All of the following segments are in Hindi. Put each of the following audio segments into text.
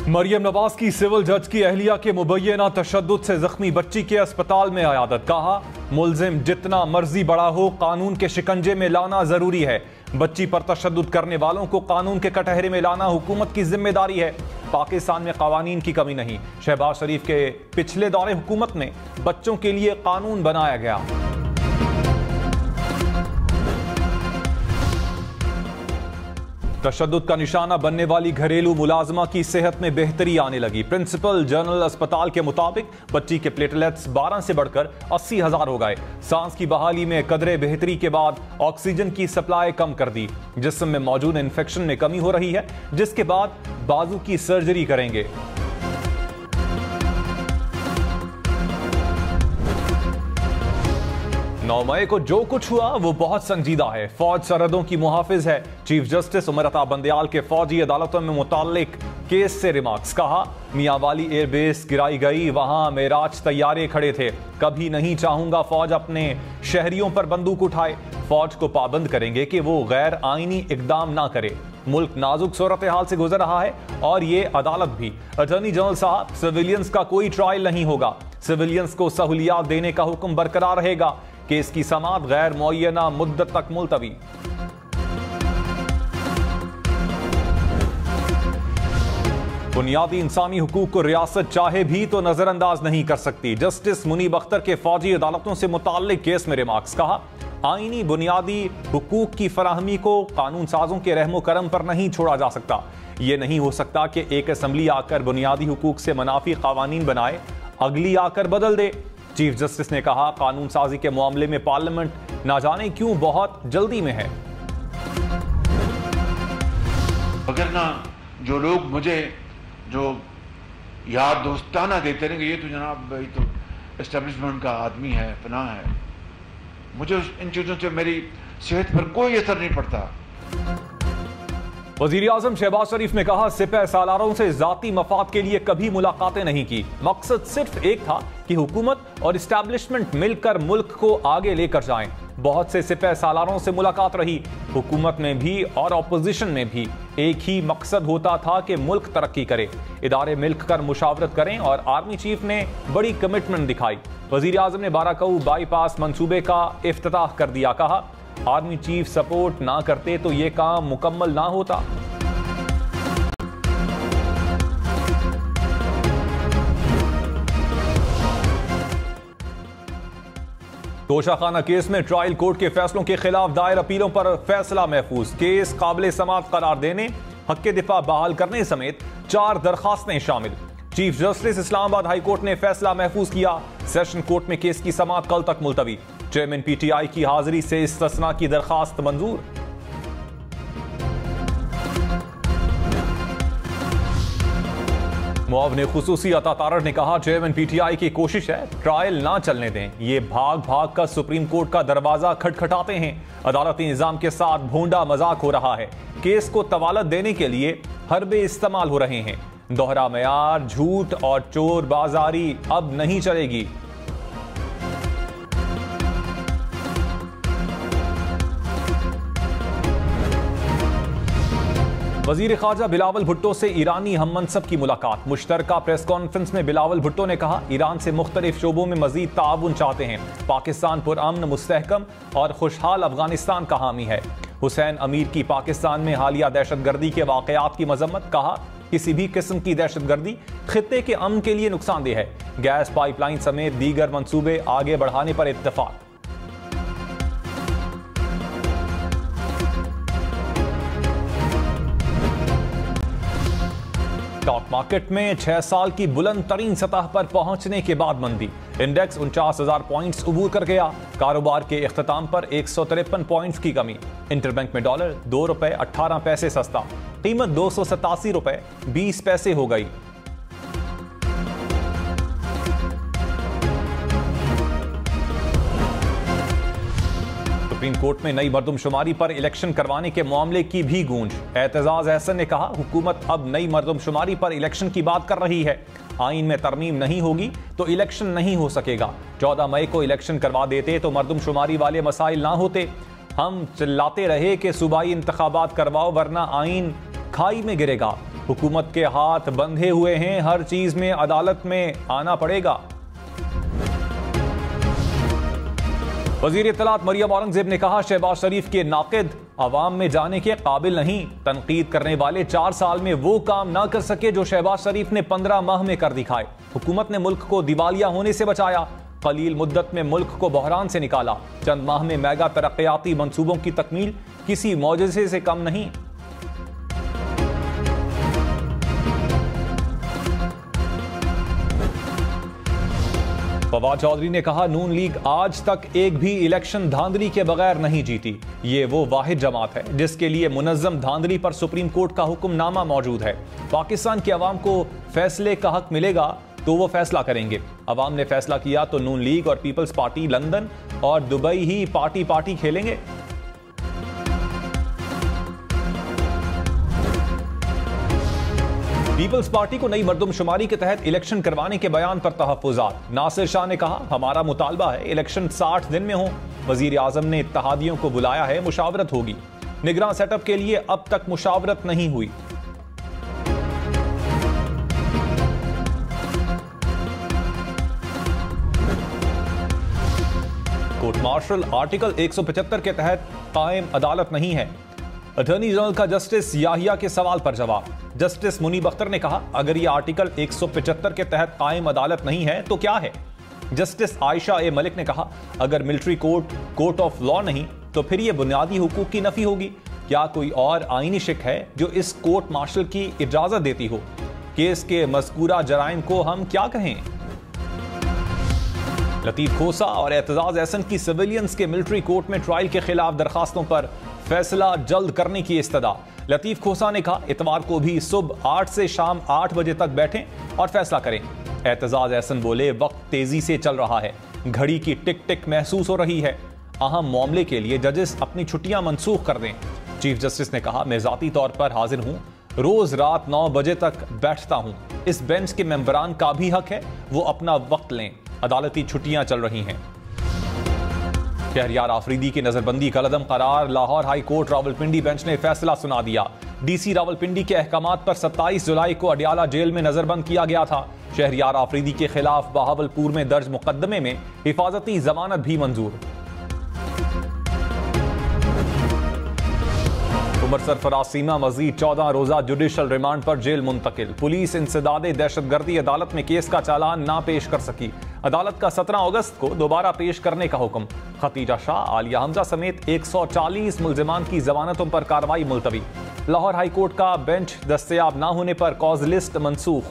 मरियम नवाज की सिविल जज की अहलिया के मुबैना तशद्दुद से जख्मी बच्ची के अस्पताल में आयादत। कहा, मुल्जिम जितना मर्जी बड़ा हो कानून के शिकंजे में लाना जरूरी है। बच्ची पर तशद्दुद करने वालों को कानून के कटहरे में लाना हुकूमत की जिम्मेदारी है। पाकिस्तान में कवानीन की कमी नहीं। शहबाज शरीफ के पिछले दौरे हुकूमत में बच्चों के लिए कानून बनाया गया। तशद्दुद का निशाना बनने वाली घरेलू मुलाजमा की सेहत में बेहतरी आने लगी। प्रिंसिपल जनरल अस्पताल के मुताबिक बच्ची के प्लेटलेट्स 12 से बढ़कर 80,000 हो गए। सांस की बहाली में कदरे बेहतरी के बाद ऑक्सीजन की सप्लाई कम कर दी। जिस्म में मौजूद इन्फेक्शन में कमी हो रही है, जिसके बाद बाजू की सर्जरी करेंगे। नौ मई को जो कुछ हुआ वो बहुत संजीदा है। फौज सरहदों की मुहाफिज है। चीफ जस्टिस उमर अता बंदयाल के फौजी अदालतों में मुताल्लिक केस से रिमार्क्स। कहा, मियांवाली एयरबेस गिराई गई, वहां मेराज तैयारे खड़े थे। कभी नहीं चाहूंगा फौज अपने शहरियों पर बंदूक उठाए। फौज को पाबंद करेंगे कि वो गैर आईनी इकदाम ना करे। मुल्क नाजुक सूरत हाल से गुजर रहा है और ये अदालत भी। अटॉर्नी जनरल साहब, सिविलियंस का कोई ट्रायल नहीं होगा। सिविलियंस को सहूलियात देने का हुक्म बरकरार रहेगा। केस की समाअत गैर मुअय्यना मुद्दत तक मुलतवी। बुनियादी इंसानी हुकूक को रियासत चाहे भी तो नजरअंदाज नहीं कर सकती। जस्टिस मुनीब अख्तर के फौजी अदालतों से मुताल्लिक केस में रिमार्क्स। कहा, आईनी बुनियादी हुकूक की फराहमी को कानून साजों के रहमो करम पर नहीं छोड़ा जा सकता। यह नहीं हो सकता कि एक असम्बली आकर बुनियादी हुकूक से मुनाफी कानून बनाए, अगली आकर बदल दे। चीफ जस्टिस ने कहा, कानून साजी के मामले में पार्लियामेंट ना जाने क्यों बहुत जल्दी में है। अगर ना जो लोग मुझे जो याद दोस्ताना देते रहेंगे, ये तो जनाब भाई तो एस्टेब्लिशमेंट का आदमी है, फना है, मुझे इन चीजों से मेरी सेहत पर कोई असर नहीं पड़ता। वजीर आजम शहबाज शरीफ ने कहा, सिपह सालारों से जाती मफाद के लिए कभी मुलाकातें नहीं की। मकसद सिर्फ एक था कि हुकूमत और इस्टेब्लिशमेंट मिलकर मुल्क को आगे लेकर जाएं। बहुत से सिपह सालारों से मुलाकात रही। हुकूमत में भी और अपोजिशन में भी एक ही मकसद होता था कि मुल्क तरक्की करे। इदारे मिलकर मुशावरत करें और आर्मी चीफ ने बड़ी कमिटमेंट दिखाई। वजीर आजम ने बाराकऊ बाईपास मंसूबे का इफ्तिताह कर दिया। कहा, आर्मी चीफ सपोर्ट ना करते तो यह काम मुकम्मल ना होता। तोशाखाना केस में ट्रायल कोर्ट के फैसलों के खिलाफ दायर अपीलों पर फैसला महफूज। केस काबिल समाअत करार देने, हक के दिफा बहाल करने समेत 4 दरखास्तें शामिल। Chief justice Islamabad high court ने फैसला महफूज किया। सेशन कोर्ट में केस की समाअत कल तक मुलतवी। चेयरमैन पीटीआई की हाजिरी से इस्तिस्ना की दरखास्त मंजूर। मुआवने खुसूसी अता तारड़ ने कहा, चेयरमैन पीटीआई की कोशिश है ट्रायल ना चलने दें। ये भाग भाग कर सुप्रीम कोर्ट का दरवाजा खटखटाते हैं। अदालती निजाम के साथ भोंडा मजाक हो रहा है। केस को तवालत देने के लिए हरबे इस्तेमाल हो रहे हैं। दोहरा मयार, झूठ और चोर बाजारी अब नहीं चलेगी। वजीर खारजा बिलावल भुट्टो से ईरानी हम मनसब की मुलाकात। मुश्तरका प्रेस कॉन्फ्रेंस में बिलावल भुट्टो ने कहा, ईरान से मुख्तलिफ शोबों में मजीद ताउन चाहते हैं। पाकिस्तान पुरअमन, मुस्तहकम और खुशहाल अफगानिस्तान का हामी है। हुसैन अमीर की पाकिस्तान में हालिया दहशतगर्दी के वाकयात की मजम्मत। कहा, किसी भी किस्म की दहशतगर्दी खित्ते के अमन के लिए नुकसानदेह है। गैस पाइपलाइन समेत दीगर मंसूबे आगे बढ़ाने पर इत्तेफाक। स्टॉक मार्केट में 6 साल की बुलंद तरीन सतह पर पहुंचने के बाद मंदी। इंडेक्स 49,000 पॉइंट्स उबूर कर गया। कारोबार के इख्तिताम पर 153 पॉइंट्स की कमी। इंटरबैंक में डॉलर $2.18 सस्ता। कीमत $287.20 हो गई। सुप्रीम कोर्ट में नई मर्दमशुमारी पर इलेक्शन करवाने के मामले की भी गूंज। एतजाज अहसन ने कहा, हुकूमत अब नई मर्दमशुमारी पर इलेक्शन की बात कर रही है। आईन में तरमीम नहीं होगी तो इलेक्शन नहीं हो सकेगा। 14 मई को इलेक्शन करवा देते तो मर्दमशुमारी वाले मसाइल ना होते। हम चिल्लाते रहे कि सूबाई इंतखाबात करवाओ वरना आईन खाई में गिरेगा। हुकूमत के हाथ बंधे हुए हैं, हर चीज में अदालत में आना पड़ेगा। वजीर इत्तलात मरियम औरंगजेब ने कहा, शहबाज शरीफ के नाकिद अवाम में जाने के काबिल नहीं। तनकीद करने वाले 4 साल में वो काम ना कर सके जो शहबाज शरीफ ने 15 माह में कर दिखाए। हुकूमत ने मुल्क को दिवालिया होने से बचाया, कलील मुद्दत में मुल्क को बहरान से निकाला। चंद माह में मेगा तरक्याती मंसूबों की तकमील किसी मौजज़े से कम नहीं। फवाद चौधरी ने कहा, नून लीग आज तक एक भी इलेक्शन धांधली के बगैर नहीं जीती। ये वो वाहिद जमात है जिसके लिए मुनज़्ज़म धांधली पर सुप्रीम कोर्ट का हुक्मनामा मौजूद है। पाकिस्तान के अवाम को फैसले का हक मिलेगा तो वो फैसला करेंगे। अवाम ने फैसला किया तो नून लीग और पीपल्स पार्टी लंदन और दुबई ही पार्टी खेलेंगे। पीपल्स पार्टी को नई मर्दमशुमारी के तहत इलेक्शन करवाने के बयान पर तहफ्फुज़ात। नासिर शाह ने कहा, हमारा मुतालबा है इलेक्शन 60 दिन में हो। वजीर आजम ने इत्तेहादियों को बुलाया है, मुशावरत होगी। निगरान सेटअप के लिए अब तक मुशावरत नहीं हुई। कोर्ट मार्शल आर्टिकल 175 के तहत कायम अदालत नहीं है। अटॉर्नी जनरल का जस्टिस याहिया के सवाल पर जवाब। जस्टिस मुनीब अख्तर ने कहा, अगर यह आर्टिकल 175 के तहत कायम अदालत नहीं है तो क्या है। जस्टिस आयशा ए मलिक ने कहा, अगर मिलिट्री कोर्ट ऑफ लॉ नहीं तो फिर यह बुनियादी हुकूक की नफी होगी। क्या कोई और आईनी शिक है जो इस कोर्ट मार्शल की इजाजत देती हो। केस के मज़कूरा जराइम को हम क्या कहें। लतीफ खोसा और एतजाज एहसन की सिविलियंस के मिलिट्री कोर्ट में ट्रायल के खिलाफ दरखास्तों पर फैसला जल्द करने की इस्तदा। लतीफ खोसा ने कहा, इतवार को भी सुबह 8 से शाम 8 बजे तक बैठें और फैसला करें। एतजाज एहसन बोले, वक्त तेजी से चल रहा है, घड़ी की टिक टिक महसूस हो रही है। अहम मामले के लिए जजेस अपनी छुट्टियां मनसूख कर दें। चीफ जस्टिस ने कहा, मैं जाती तौर पर हाजिर हूं, रोज रात 9 बजे तक बैठता हूं। इस बेंच के मेंबरान का भी हक है वो अपना वक्त लें। अदालती छुट्टियां चल रही हैं। शहरयार आफरीदी की नजरबंदी कलअदम करार। Lahore high court Rawalpindi bench ने फैसला सुना दिया। डीसी रावलपिंडी के अहकामात पर 27 जुलाई को अडियाला जेल में नजरबंद किया गया था। शहरयार आफरीदी के खिलाफ बहावलपुर में दर्ज मुकदमे में हिफाजती जमानत भी मंजूर। उमर सरफराज सीमा मजीद 14 रोजा जुडिशल रिमांड पर जेल मुंतकिल। पुलिस इंसदादे दहशतगर्दी अदालत में केस का चालान ना पेश कर सकी। अदालत का 17 अगस्त को दोबारा पेश करने का हुक्म। खतीजा शाह, आलिया हमजा समेत 140 मुल्जिमान की जमानतों पर कार्रवाई मुलतवी। लाहौर हाई कोर्ट का बेंच दस्तयाब ना होने पर कॉज लिस्ट मनसूख।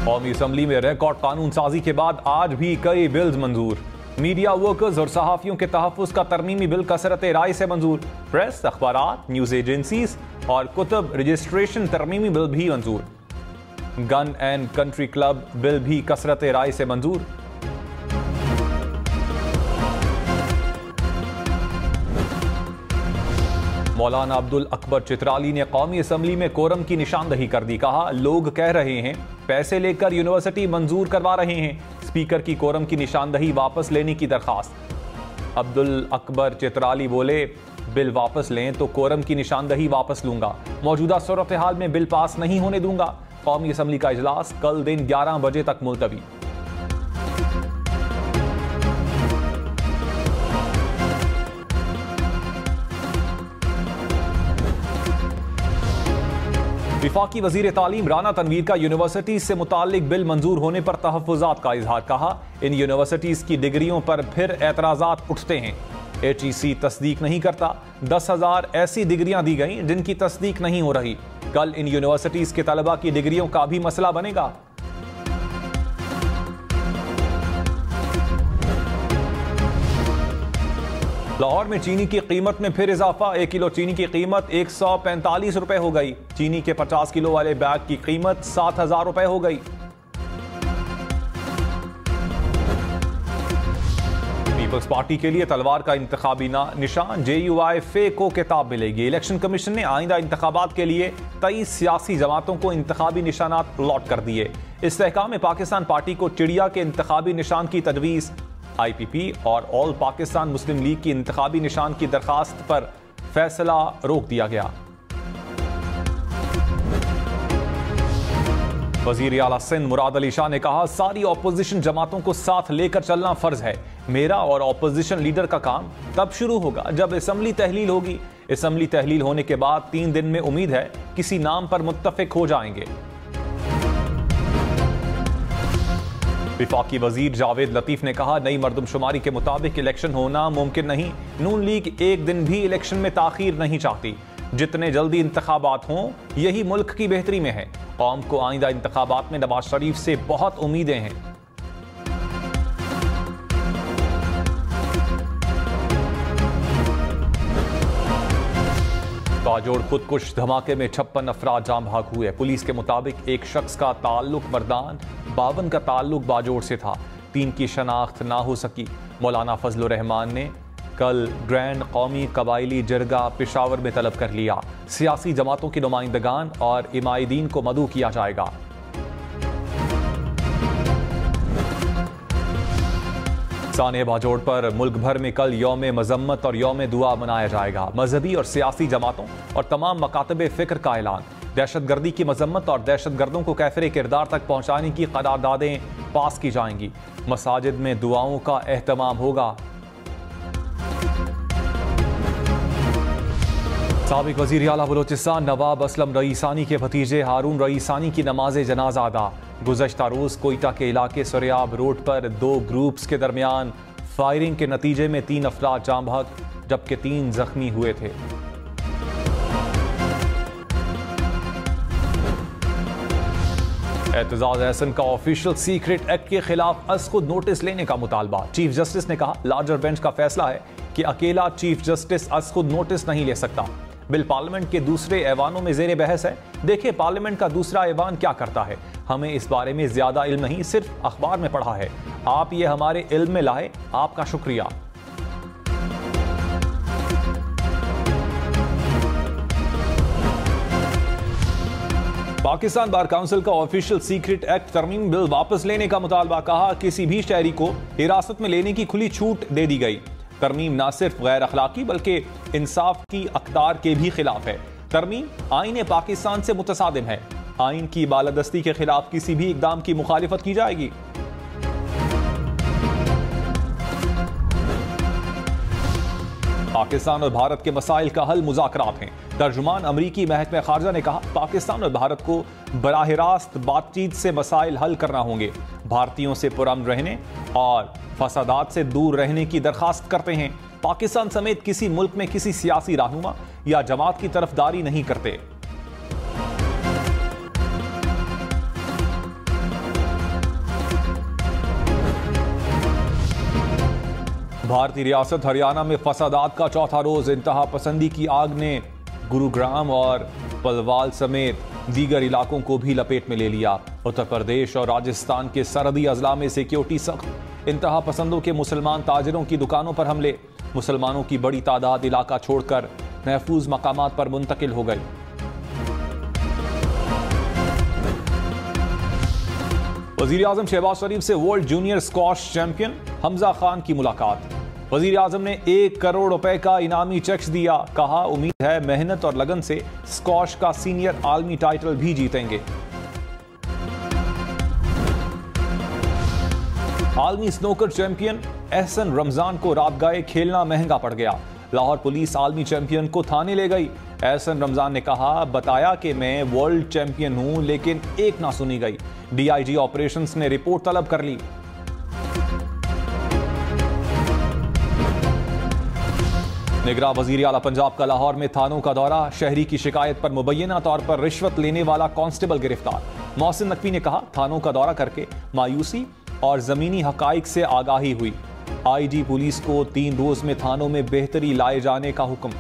कौमी असम्बली में रिकॉर्ड कानून साजी के बाद आज भी कई बिल्स मंजूर। मीडिया वर्कर्स और सहाफियों के तहफ़्फ़ुज़ का तरमीमी बिल कसरत राय से मंजूर। प्रेस, अखबारात, न्यूज़ एजेंसीज और कुतुब रजिस्ट्रेशन तरमीमी बिल भी मंजूर। Gun and country club bill भी कसरत राय से मंजूर। मौलाना अब्दुल अकबर चित्राली ने कौमी असम्बली में कोरम की निशानदही कर दी। कहा, लोग कह रहे हैं पैसे लेकर यूनिवर्सिटी मंजूर करवा रहे हैं। स्पीकर की कोरम की निशानदही वापस लेने की दरखास्त। अब्दुल अकबर चित्राली बोले, बिल वापस लें तो कोरम की निशानदही वापस लूंगा। मौजूदा सूरत हाल में बिल पास नहीं होने दूंगा। कौमी असम्बली का इजलास कल दिन 11 बजे तक मुलतवी। विफाकी वजीर तालीम राना तनवीर का यूनिवर्सिटीज से मुताल्लिक बिल मंजूर होने पर तहफ़्फ़ुज़ात का इजहार। कहा, इन यूनिवर्सिटीज की डिग्रियों पर फिर एतराज़ात उठते हैं। HEC तस्दीक नहीं करता। 10,000 ऐसी डिग्रियां दी गई जिनकी तस्दीक नहीं हो रही। कल इन यूनिवर्सिटीज के तलबा की डिग्रियों का भी मसला बनेगा। लाहौर में चीनी की कीमत में फिर इजाफा। 1 किलो चीनी की कीमत 145 रुपए हो गई। चीनी के 50 किलो वाले बैग की कीमत 7,000 रुपए हो गई। पीपल्स पार्टी के लिए तलवार का इंतखाबी निशान। JUI फे को किताब मिलेगी। इलेक्शन कमीशन ने आइंदा इंतखाबात के लिए 23 सियासी जमातों को इंतखाबी निशानात लॉट कर दिए। इस्तेहकाम पाकिस्तान पार्टी को चिड़िया के इंतखाबी निशान की तजवीज़। IPP और ऑल पाकिस्तान मुस्लिम लीग की इंतखाबी निशान की दरखास्त पर फैसला रोक दिया गया। वजीर आला सिंध मुराद अली शाह ने कहा, सारी ऑपोजिशन जमातों को साथ लेकर चलना फर्ज है। मेरा और ऑपोजिशन लीडर का काम तब शुरू होगा जब असेंबली तहलील होगी। असेंबली तहलील होने के बाद 3 दिन में उम्मीद है किसी नाम पर मुत्तफिक हो जाएंगे। विफाकी वजीर जावेद लतीफ ने कहा, नई मरदमशुमारी के मुताबिक इलेक्शन होना मुमकिन नहीं। नून लीग एक दिन भी इलेक्शन में ताखीर नहीं चाहती। जितने जल्दी इंतखाबात हों यही मुल्क की बेहतरी में है। कौम को आइंदा इंतखाबात में नवाज शरीफ से बहुत उम्मीदें हैं। बाजोड़ खुदकुश धमाके में 56 अफराद जाम भाग हुए। पुलिस के मुताबिक एक शख्स का ताल्लुक मर्दान, 52 का ताल्लुक बाजोड़ से था। 3 की शनाख्त ना हो सकी। मौलाना फजलुर रहमान ने कल ग्रैंड कौमी कबायली जरगा पेशावर में तलब कर लिया। सियासी जमातों के नुमाइंदगान और इमायदीन को मदऊ किया जाएगा। साने बाजोड़ पर मुल्क भर में कल यौम मजम्मत और यौम दुआ मनाया जाएगा। मजहबी और सियासी जमातों और तमाम मकातबे फिक्र का ऐलान। दहशतगर्दी की मजम्मत और दहशतगर्दों को कैफरे किरदार तक पहुंचाने की करारदादें पास की जाएंगी। मसाजिद में दुआओं का एहतमाम होगा। साबिक वजीर आला बलोचिस्तान नवाब असलम रईसानी के भतीजे हारून रईसानी की नमाज जनाजा अदा। गुज़श्ता रोज कोयटा के इलाके सरियाब रोड पर 2 ग्रुप्स के दरमियान फायरिंग के नतीजे में 3 अफराद जाम भाग जबकि 3 जख्मी हुए थे। एतजाज एहसन का ऑफिशियल सीक्रेट एक्ट के खिलाफ अज़खुद नोटिस लेने का मुतालबा। चीफ जस्टिस ने कहा, लार्जर बेंच का फैसला है कि अकेला चीफ जस्टिस अज़खुद नोटिस नहीं ले सकता। बिल पार्लियामेंट के दूसरे ऐवानों में ज़ेरे बहस है। देखिए पार्लियामेंट का दूसरा ऐवान क्या करता है। हमें इस बारे में ज्यादा इल्म नहीं, सिर्फ अखबार में पढ़ा है। आप ये हमारे इल्म में लाए, आपका शुक्रिया। पाकिस्तान बार काउंसिल का ऑफिशियल सीक्रेट एक्ट तरमीम बिल वापस लेने का मुतालबा। कहा, किसी भी शहरी को हिरासत में लेने की खुली छूट दे दी गई। तरमीम न सिर्फ गैर अखलाकी बल्कि इंसाफ की अक़दार के भी खिलाफ है। तरमीम आईन पाकिस्तान से मुतसादिम है। आइन की बालादस्ती के खिलाफ किसी भी इक़दाम की मुखालिफत की जाएगी। पाकिस्तान और भारत के मसाइल का हल मुज़ाकरात हैं। तर्जुमान अमरीकी महकमा खारजा ने कहा, पाकिस्तान और भारत को बराह रास्त बातचीत से मसाइल हल करना होंगे। भारतीयों से पुरअमन रहने और फसादात से दूर रहने की दरखास्त करते हैं। पाकिस्तान समेत किसी मुल्क में किसी सियासी रहनुमा या जमात की तरफदारी नहीं करते। भारतीय रियासत हरियाणा में फसादात का चौथा रोज। इंतहा पसंदी की आग ने गुरुग्राम और पलवाल समेत दीगर इलाकों को भी लपेट में ले लिया। उत्तर प्रदेश और राजस्थान के सरहदी अजला में सिक्योरिटी सख्त। इंतहा पसंदों के मुसलमान ताजिरों की दुकानों पर हमले। मुसलमानों की बड़ी तादाद इलाका छोड़कर महफूज मकामात पर मुंतकिल हो गई। वजीर आजम शहबाज शरीफ से world junior squash champion Hamza Khan की मुलाकात। वजीर आजम ने 1 करोड़ रुपए का इनामी चेक दिया। कहा, उम्मीद है मेहनत और लगन से स्क्वॉश का सीनियर आलमी टाइटल भी जीतेंगे। आलमी स्नूकर चैंपियन एहसन रमजान को रात गए खेलना महंगा पड़ गया। लाहौर पुलिस आलमी चैंपियन को थाने ले गई। एहसन रमजान ने कहा, बताया कि मैं वर्ल्ड चैंपियन हूं लेकिन एक ना सुनी गई। डीआईजी ऑपरेशंस ने रिपोर्ट तलब कर ली। निगरान वजीर आला पंजाब का लाहौर में थानों का दौरा। शहरी की शिकायत पर मुबैना तौर पर रिश्वत लेने वाला कांस्टेबल गिरफ्तार। मोहसिन नकवी ने कहा, थानों का दौरा करके मायूसी और जमीनी हकाइक से आगाही हुई। आईजी पुलिस को 3 रोज में थानों में बेहतरी लाए जाने का हुक्म।